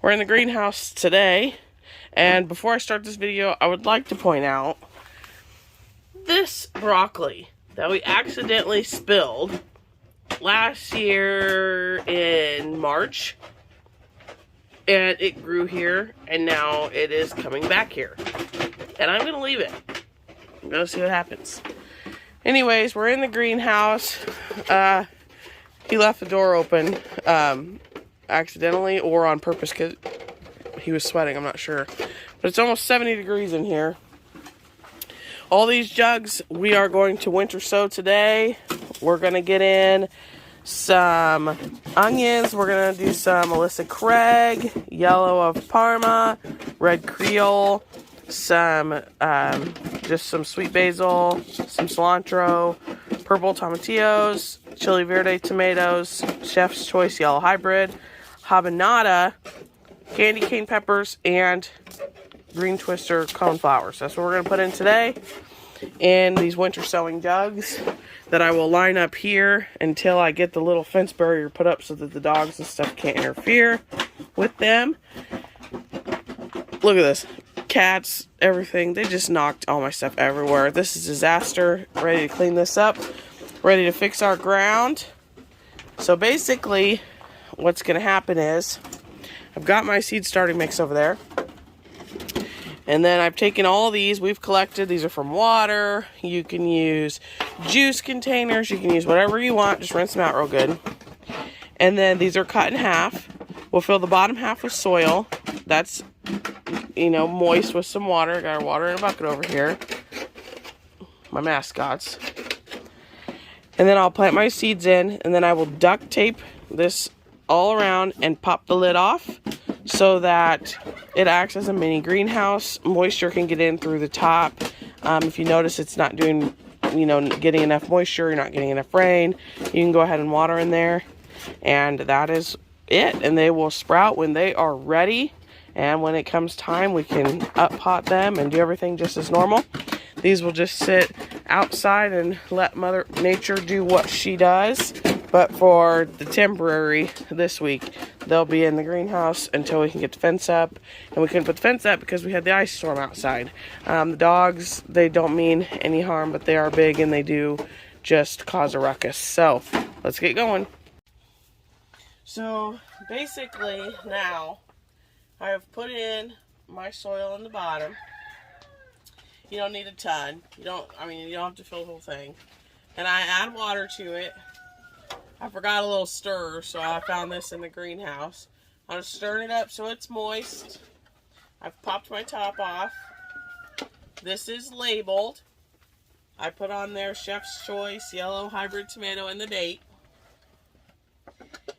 We're in the greenhouse today, and before I start this video, I would like to point out this broccoli that we accidentally spilled last year in March, and it grew here, and now it is coming back here, and I'm gonna leave it. I'm gonna see what happens. Anyways, we're in the greenhouse. He left the door open accidentally or on purpose because he was sweating, I'm not sure. But it's almost 70 degrees in here. All these jugs we are going to winter sow today. We're going to get in some onions. We're going to do some Melissa Craig, yellow of Parma, red Creole, some just some sweet basil, some cilantro, purple tomatillos, chili verde tomatoes, Chef's Choice yellow hybrid, habanada, candy cane peppers, and green twister coneflowers. That's what we're going to put in today in these winter sowing jugs that I will line up here until I get the little fence barrier put up so that the dogs and stuff can't interfere with them. Look at this. Cats, everything. They just knocked all my stuff everywhere. This is a disaster. Ready to clean this up. Ready to fix our ground. So basically, what's going to happen is I've got my seed starting mix over there. And then I've taken all these. We've collected. These are from water. You can use juice containers. You can use whatever you want. Just rinse them out real good. And then these are cut in half. We'll fill the bottom half with soil. That's, you know, moist with some water. Got our water in a bucket over here. My mascots. And then I'll plant my seeds in, and then I will duct tape this all around and pop the lid off so that it acts as a mini greenhouse. Moisture can get in through the top. If you notice it's not doing, you know, getting enough moisture, you're not getting enough rain, you can go ahead and water in there, and that is it. And they will sprout when they are ready, and when it comes time, we can up pot them and do everything just as normal. These will just sit outside and let Mother Nature do what she does. But for the temporary this week, they'll be in the greenhouse until we can get the fence up. And we couldn't put the fence up because we had the ice storm outside. The dogs, they don't mean any harm, but they are big and they do just cause a ruckus. So let's get going. So basically now I have put in my soil in the bottom. You don't need a ton. You don't have to fill the whole thing. And I add water to it. I forgot a little stir, so I found this in the greenhouse. I'm stirring it up so it's moist. I've popped my top off. This is labeled. I put on there Chef's Choice, yellow hybrid tomato, and the date.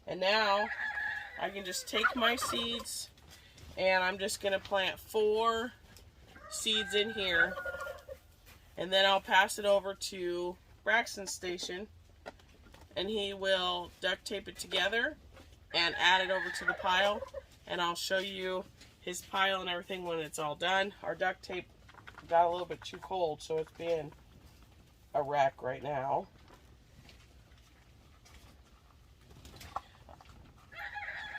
And now I can just take my seeds and I'm just going to plant 4 seeds in here, and then I'll pass it over to Braxton's station, and he will duct tape it together and add it over to the pile, and I'll show you his pile and everything when it's all done. Our duct tape got a little bit too cold, so it's being a wreck right now.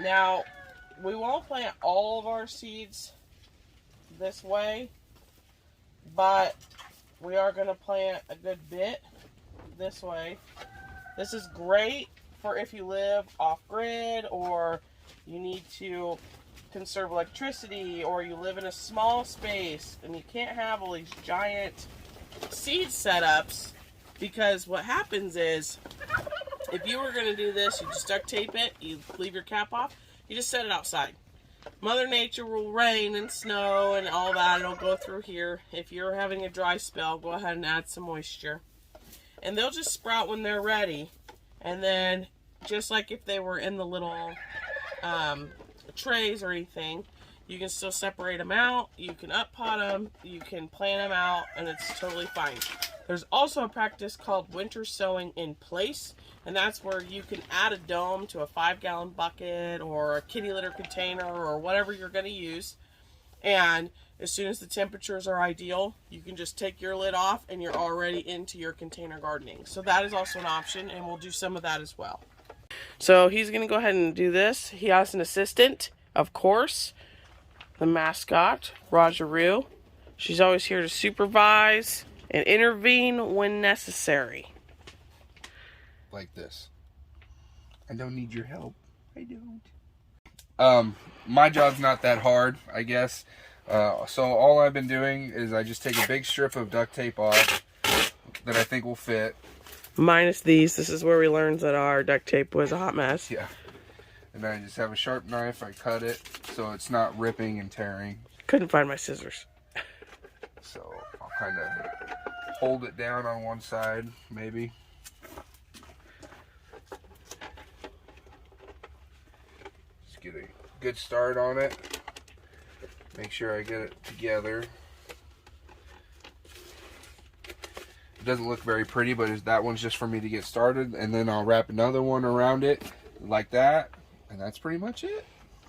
Now, we won't plant all of our seeds this way, but we are going to plant a good bit this way. This is great for if you live off-grid, or you need to conserve electricity, or you live in a small space and you can't have all these giant seed setups, because what happens is if you were going to do this, you just duct tape it, you leave your cap off, you just set it outside. Mother Nature will rain and snow and all that. It'll go through here. If you're having a dry spell, go ahead and add some moisture. And they'll just sprout when they're ready. And then, just like if they were in the little trays or anything, you can still separate them out. You can up pot them. You can plant them out, and it's totally fine. There's also a practice called winter sowing in place, and that's where you can add a dome to a 5-gallon bucket or a kitty litter container or whatever you're going to use. And as soon as the temperatures are ideal, you can just take your lid off and you're already into your container gardening. So that is also an option, and we'll do some of that as well. So he's going to go ahead and do this. He has an assistant, of course, the mascot, Rajaroo. She's always here to supervise and intervene when necessary. Like this. I don't need your help. I don't. My job's not that hard, I guess. So all I've been doing is I just take a big strip of duct tape off that I think will fit. Minus these. This is where we learned that our duct tape was a hot mess. Yeah. And then I just have a sharp knife. I cut it so it's not ripping and tearing. Couldn't find my scissors. So I'll kind of hold it down on one side, maybe. Just get a good start on it. Make sure I get it together. It doesn't look very pretty, but that one's just for me to get started. And then I'll wrap another one around it like that. And that's pretty much it.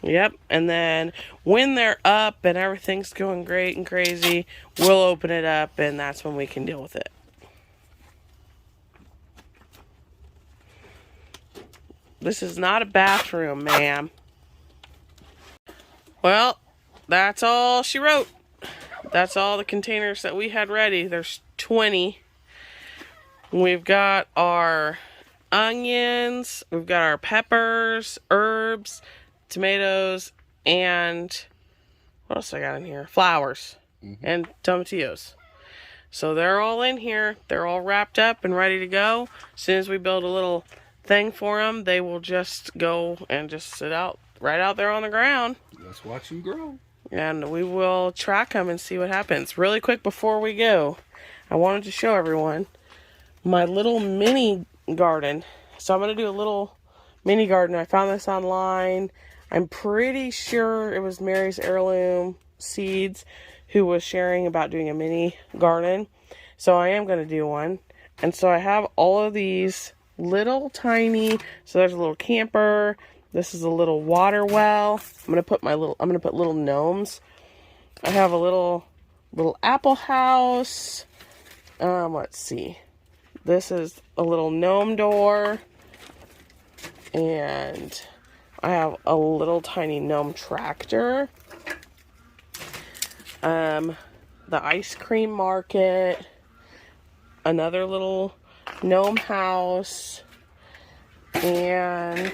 Yep, and then when they're up and everything's going great and crazy, we'll open it up and that's when we can deal with it. This is not a bathroom, ma'am. Well, that's all she wrote. That's all the containers that we had ready. There's 20. We've got our onions, we've got our peppers, herbs, tomatoes, and what else I got in here? Flowers and tomatillos. So they're all in here. They're all wrapped up and ready to go. As soon as we build a little thing for them, they will just go and just sit out right out there on the ground. Let's watch them grow. And we will track them and see what happens. Really quick before we go, I wanted to show everyone my little mini garden. So I'm going to do a little mini garden. I found this online. I'm pretty sure it was Mary's Heirloom Seeds who was sharing about doing a mini garden. So I am going to do one. And so I have all of these little tiny, so there's a little camper. This is a little water well. I'm going to put little gnomes. I have a little apple house. Let's see. This is a little gnome door. And I have a little tiny gnome tractor. The ice cream market. Another little gnome house. And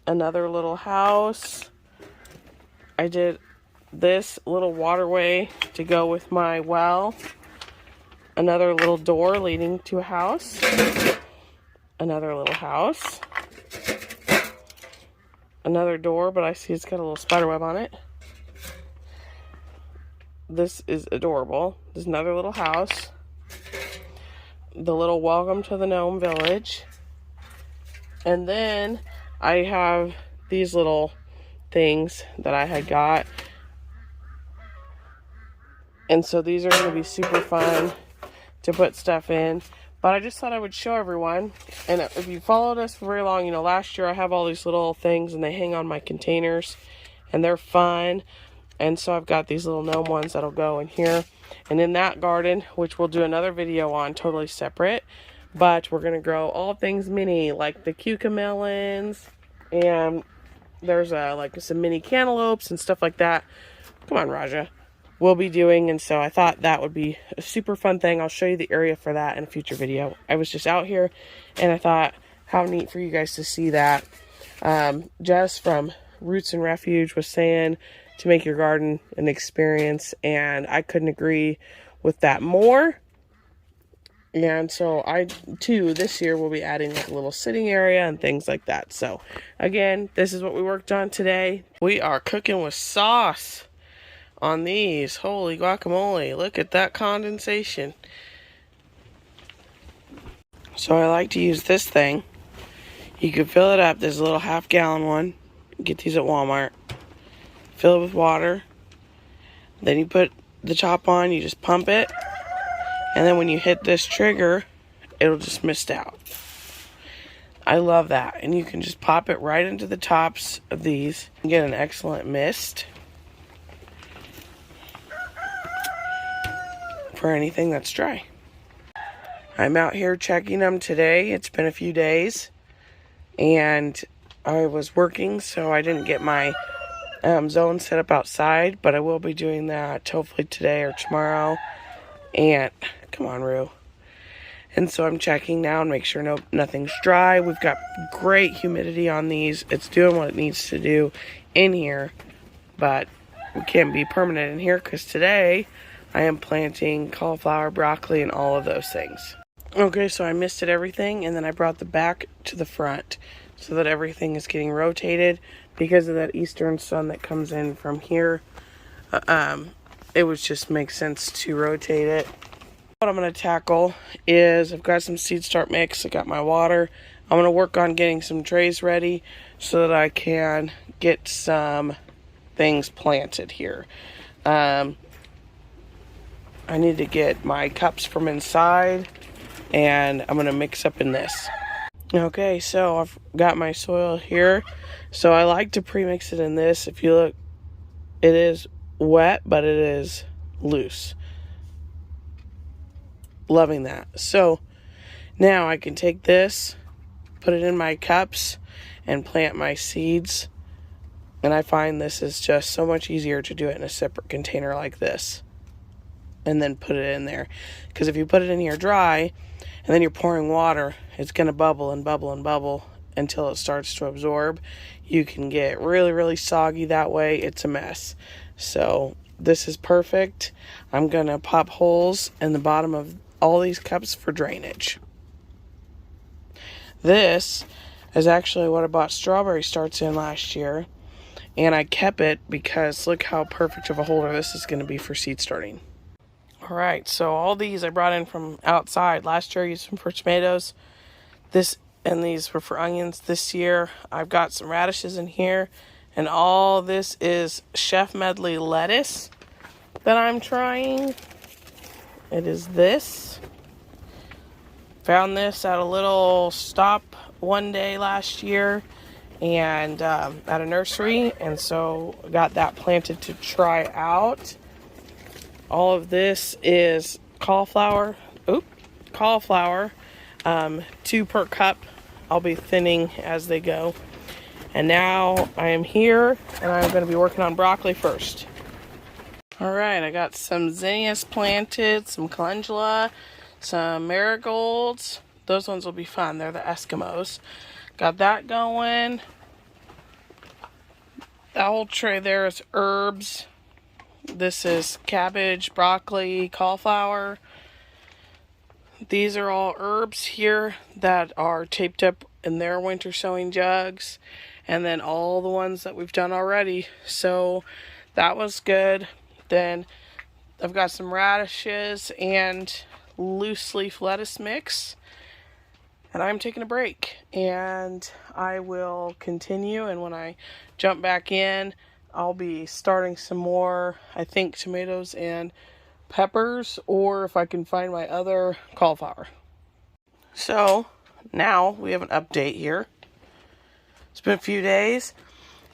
another little house. I did this little waterway to go with my well. Another little door leading to a house. Another little house. Another door, but I see it's got a little spider web on it. This is adorable. There's another little house. The little welcome to the gnome village. And then I have these little things that I had got. And so these are going to be super fun to put stuff in. But I just thought I would show everyone. And if you followed us for very long, you know, last year I have all these little things and they hang on my containers. And they're fun. And so I've got these little gnome ones that'll go in here. And in that garden, which we'll do another video on totally separate. But we're going to grow all things mini, like the cucamelons. And there's like some mini cantaloupes and stuff like that. Come on, Raja. We'll be doing, and so I thought that would be a super fun thing. I'll show you the area for that in a future video. I was just out here and I thought how neat for you guys to see that. Jess from Roots and Refuge was saying to make your garden an experience, and I couldn't agree with that more. And so I too this year will be adding like a little sitting area and things like that. So again, this is what we worked on today. We are cooking with sauce on these. Holy guacamole, look at that condensation. So I like to use this thing. You can fill it up. There's a little half-gallon one. Get these at Walmart. Fill it with water. Then you put the top on, you just pump it. And then when you hit this trigger, it'll just mist out. I love that. And you can just pop it right into the tops of these and get an excellent mist for anything that's dry. I'm out here checking them today. It's been a few days and I was working, so I didn't get my zone set up outside, but I will be doing that hopefully today or tomorrow. And come on, Rue. And so I'm checking now and make sure nothing's dry. We've got great humidity on these. It's doing what it needs to do in here, but we can't be permanent in here because today I am planting cauliflower, broccoli, and all of those things. Okay, so I misted everything, and then I brought the back to the front so that everything is getting rotated because of that eastern sun that comes in from here. It would just make sense to rotate it. What I'm going to tackle is I've got some seed start mix. I got my water. I'm going to work on getting some trays ready so that I can get some things planted here. I need to get my cups from inside, and I'm going to mix up in this. Okay, so I've got my soil here. So I like to pre-mix it in this. If you look, it is wet, but it is loose. Loving that. So now I can take this, put it in my cups, and plant my seeds. And I find this is just so much easier to do it in a separate container like this. And then put it in there. Because if you put it in here dry, and then you're pouring water, it's going to bubble and bubble and bubble until it starts to absorb. You can get really, really soggy that way. It's a mess. So this is perfect. I'm going to pop holes in the bottom of all these cups for drainage. This is actually what I bought strawberry starts in last year, and I kept it because look how perfect of a holder this is going to be for seed starting. Alright, so all these I brought in from outside. Last year I used them for tomatoes. And these were for onions. This year I've got some radishes in here, and all this is Chef Medley lettuce that I'm trying. It is this. Found this at a little stop one day last year and at a nursery, and so got that planted to try out. All of this is cauliflower. Cauliflower. 2 per cup. I'll be thinning as they go. And now I am here, and I'm going to be working on broccoli first. Alright, I got some zinnias planted, some calendula, some marigolds. Those ones will be fun. They're the Eskimos. Got that going. That whole tray there is herbs. This is cabbage, broccoli, cauliflower. These are all herbs here that are taped up in their winter sowing jugs. And then all the ones that we've done already. So that was good. Then I've got some radishes and loose leaf lettuce mix. And I'm taking a break. And I will continue. And when I jump back in, I'll be starting some more, I think, tomatoes and peppers. Or if I can find my other cauliflower. So now we have an update here. It's been a few days.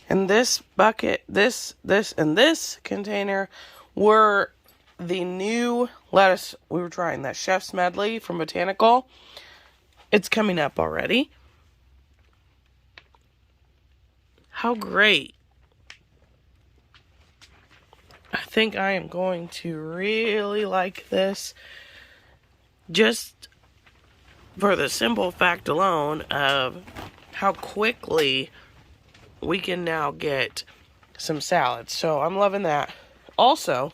And this bucket, this, and this container were the new lettuce we were trying. That Chef's Medley from Botanical. It's coming up already. How great. I think I am going to really like this. Just for the simple fact alone of how quickly we can now get some salads. So I'm loving that. Also,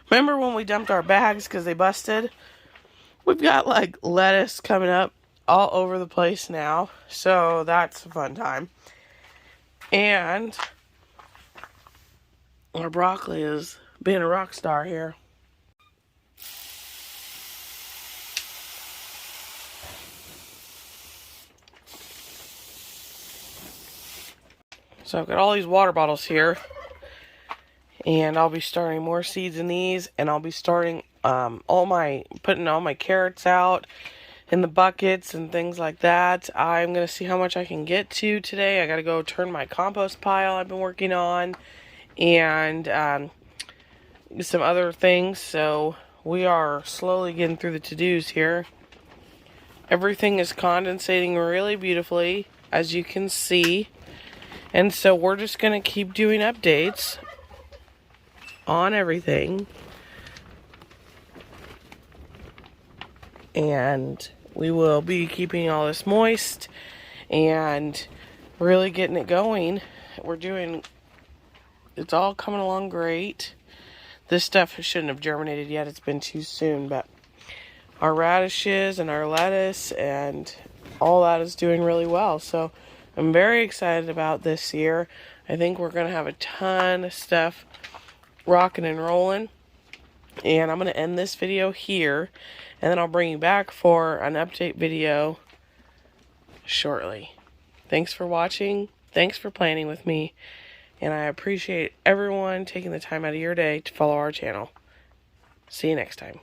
remember when we dumped our bags because they busted? We've got like lettuce coming up all over the place now. So that's a fun time. And our broccoli is being a rock star here. So I've got all these water bottles here, and I'll be starting more seeds in these, and I'll be starting putting all my carrots out in the buckets and things like that. I'm going to see how much I can get to today. I got to go turn my compost pile I've been working on, and some other things. So we are slowly getting through the to-dos here. Everything is condensating really beautifully, as you can see. And so we're just going to keep doing updates on everything. And we will be keeping all this moist and really getting it going. It's all coming along great. This stuff shouldn't have germinated yet. It's been too soon, but our radishes and our lettuce and all that is doing really well. So I'm very excited about this year. I think we're going to have a ton of stuff rocking and rolling. And I'm going to end this video here. And then I'll bring you back for an update video shortly. Thanks for watching. Thanks for planning with me. And I appreciate everyone taking the time out of your day to follow our channel. See you next time.